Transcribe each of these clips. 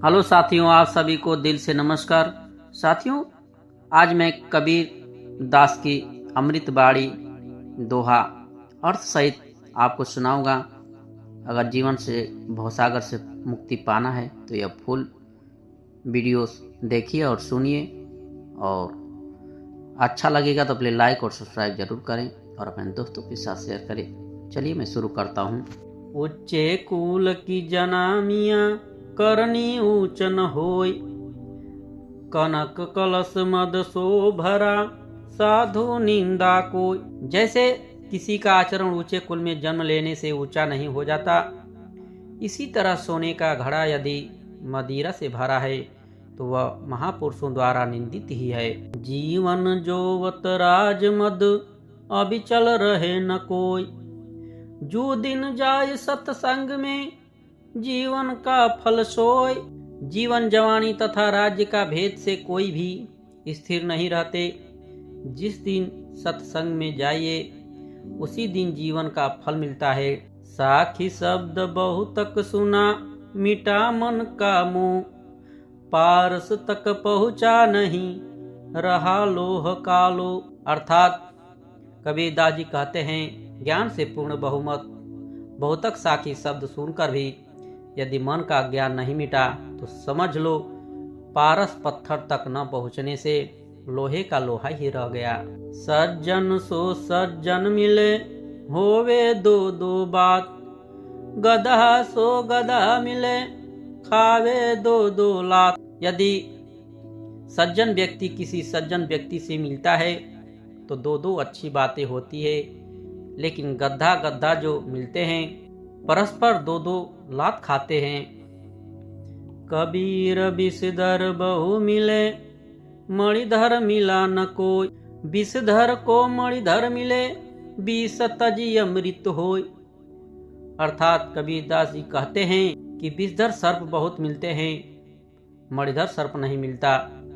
Hello साथियों, आप सभी को दिल से नमस्कार। साथियों, आज मैं कबीर दास की अमृत बाणी दोहा अर्थ सहित आपको सुनाऊंगा। अगर जीवन से भवसागर से मुक्ति पाना है तो यह फुल वीडियोस देखिए और सुनिए, और अच्छा लगेगा तो प्लीज लाइक और सब्सक्राइब जरूर करें और अपने दोस्तों के साथ शेयर करें। चलिए मैं शुरू करता हूँ। उच्चे कुल की जनामिया करनी ऊंच न होय, कनक कलश मद सो भरा साधु निंदा कोय। जैसे किसी का आचरण ऊंचे कुल में जन्म लेने से ऊंचा नहीं हो जाता, इसी तरह सोने का घड़ा यदि मदिरा से भरा है तो वह महापुरुषों द्वारा निंदित ही है। जीवन जोवत राज मद अबिचल रहे न कोय, जो दिन जाय सत्संग में जीवन का फल सोय। जीवन जवानी तथा राज्य का भेद से कोई भी स्थिर नहीं रहते। जिस दिन सत्संग में जाइए उसी दिन जीवन का फल मिलता है। साखी शब्द बहुतक सुना मिटा मन का मोह, पारस तक पहुँचा नहीं रहा लोह कालो। अर्थात कबीरदास जी कहते हैं, ज्ञान से पूर्ण बहुतक साखी शब्द सुनकर भी यदि मन का ज्ञान नहीं मिटा तो समझ लो पारस पत्थर तक न पहुँचने से लोहे का लोहा ही रह गया। सज्जन सो सज्जन मिले होवे दो दो बात, गधा सो गधा मिले खावे दो दो लात। यदि सज्जन व्यक्ति किसी सज्जन व्यक्ति से मिलता है तो दो दो अच्छी बातें होती है, लेकिन गद्दा जो मिलते हैं परस्पर दो दो लात खाते हैं। कबीर विषधर बहु मिले मणिधर मिला न कोय, विषधर को मणिधर मिले विष तजी अमृत होय। अर्थात कबीरदास जी कहते हैं कि विषधर सर्प बहुत मिलते हैं, मणिधर सर्प नहीं मिलता।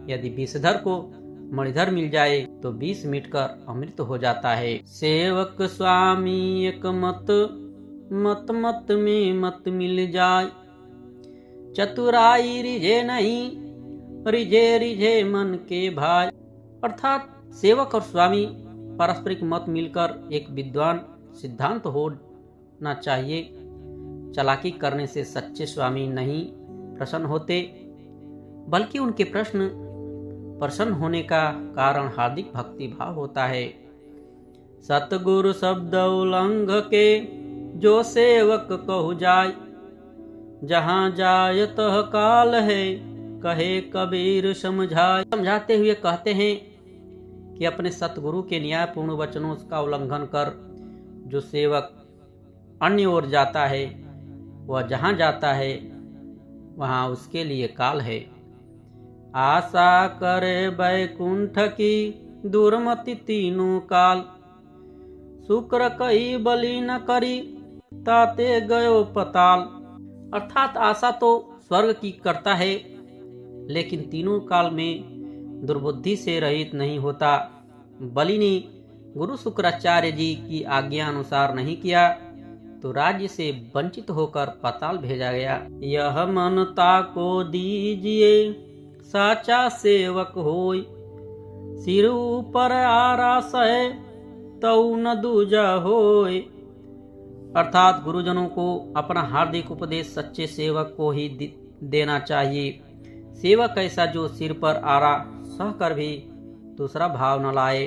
यदि विषधर को मणिधर मिल जाए तो विष मिटकर अमृत हो जाता है। सेवक स्वामी एक मत मत मत में मत मिल जाए, चतुराई रिझे नहीं रिझे रिझे मन के भाई। अर्थात सेवक और स्वामी पारस्परिक मत मिलकर एक विद्वान सिद्धांत होना चाहिए। चालाकी करने से सच्चे स्वामी नहीं प्रसन्न होते, बल्कि उनके प्रसन्न होने का कारण हार्दिक भक्ति भाव होता है। सतगुरु शब्द उल्लंघ के जो सेवक कहु जाय, जहाँ जाय तह काल है कहे कबीर समझाए। समझाते हुए कहते हैं कि अपने सतगुरु के न्यायपूर्ण वचनों का उल्लंघन कर जो सेवक अन्य ओर जाता है, वह जहाँ जाता है वहाँ उसके लिए काल है। आशा करे बैकुंठ की दुर्मति तीनों काल, शुक्र कई बलि न करी ताते गयो पताल। अर्थात आशा तो स्वर्ग की करता है, लेकिन तीनों काल में दुर्बुद्धि से रहित नहीं होता। बलि ने गुरु शुक्राचार्य जी की आज्ञा अनुसार नहीं किया तो राज्य से वंचित होकर पाताल भेजा गया। यह मनता को दीजिए साचा सेवक होय, सिर ऊपर आरास है तऊ न दूजा होय। अर्थात गुरुजनों को अपना हार्दिक उपदेश सच्चे सेवक को ही देना चाहिए। सेवक ऐसा जो सिर पर आरा सहकर भी दूसरा भाव न लाए।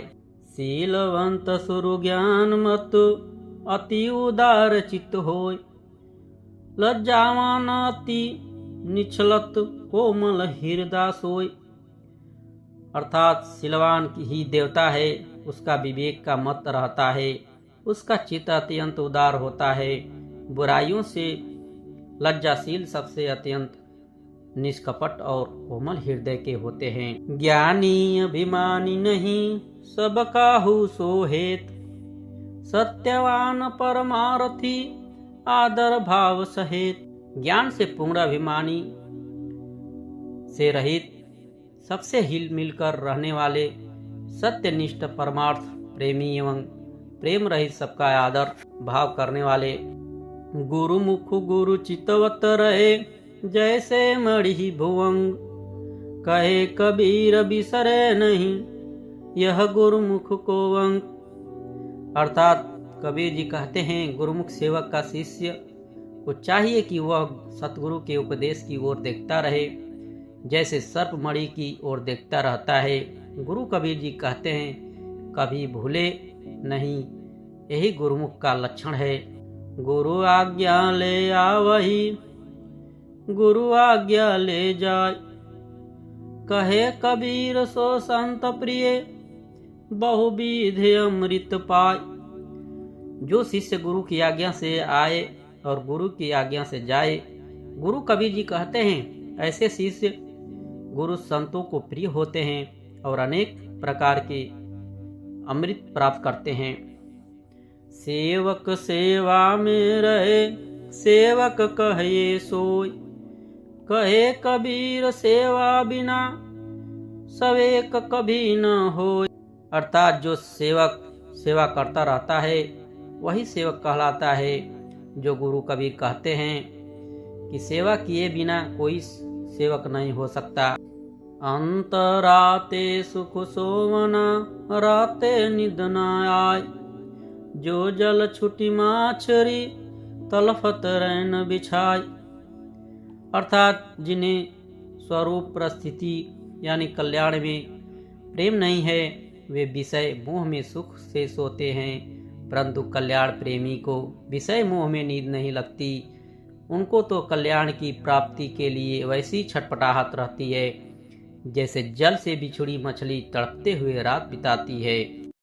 शीलवंत सुरु ज्ञान मत अति उदार चित्त होय, लज्जावान अति निछलत कोमल हृदय सोय। अर्थात शीलवान ही देवता है, उसका विवेक का मत रहता है, उसका चित्त अत्यंत उदार होता है। बुराइयों से लज्जाशील सबसे अत्यंत निष्कपट और कोमल हृदय के होते हैं। ज्ञानी अभिमानी नहीं सब काहू सोहेत, सत्यवान परमारथी आदर भाव सहेत। ज्ञान से पूर्ण अभिमानी से रहित सबसे हिल मिलकर रहने वाले सत्यनिष्ठ परमार्थ प्रेमी एवं प्रेम रहित सबका आदर भाव करने वाले। गुरु मुख गुरु चितवत रहे जैसे मणि भुवंग। कहे कबीर बिसरे नहीं, यह गुरुमुख को वंग। अर्थात कबीर जी कहते हैं, गुरुमुख सेवक का शिष्य को चाहिए कि वह सतगुरु के उपदेश की ओर देखता रहे, जैसे सर्प मणि की ओर देखता रहता है। गुरु कबीर जी कहते हैं, कभी भूले नहीं, यही गुरुमुख का लक्षण है। गुरु आज्ञा ले आवही, गुरु आज्ञा ले जाय। कहे कबीर सो संत प्रिय, बहुविध अमृत पाय। जो शिष्य गुरु की आज्ञा से आए और गुरु की आज्ञा से जाए, गुरु कबीर जी कहते हैं, ऐसे शिष्य गुरु संतों को प्रिय होते हैं और अनेक प्रकार के अमृत प्राप्त करते हैं। सेवक सेवा में रहे, सेवक कहे सोय। कहे कबीर सेवा बिना, सवेक कभी न होय। अर्थात जो सेवक सेवा करता रहता है, वही सेवक कहलाता है। जो गुरु कबीर कहते हैं कि सेवा किए बिना कोई सेवक नहीं हो सकता। अंतराते सुख सोवना, राते निद न आय। जो जल छुटी माछरी, तलफत रैन बिछाय। अर्थात जिन्हें स्वरूप परिस्थिति यानी कल्याण में प्रेम नहीं है, वे विषय मोह में सुख से सोते हैं, परंतु कल्याण प्रेमी को विषय मोह में नींद नहीं लगती। उनको तो कल्याण की प्राप्ति के लिए वैसी छटपटाहट रहती है, जैसे जल से बिछुड़ी मछली तड़पते हुए रात बिताती है।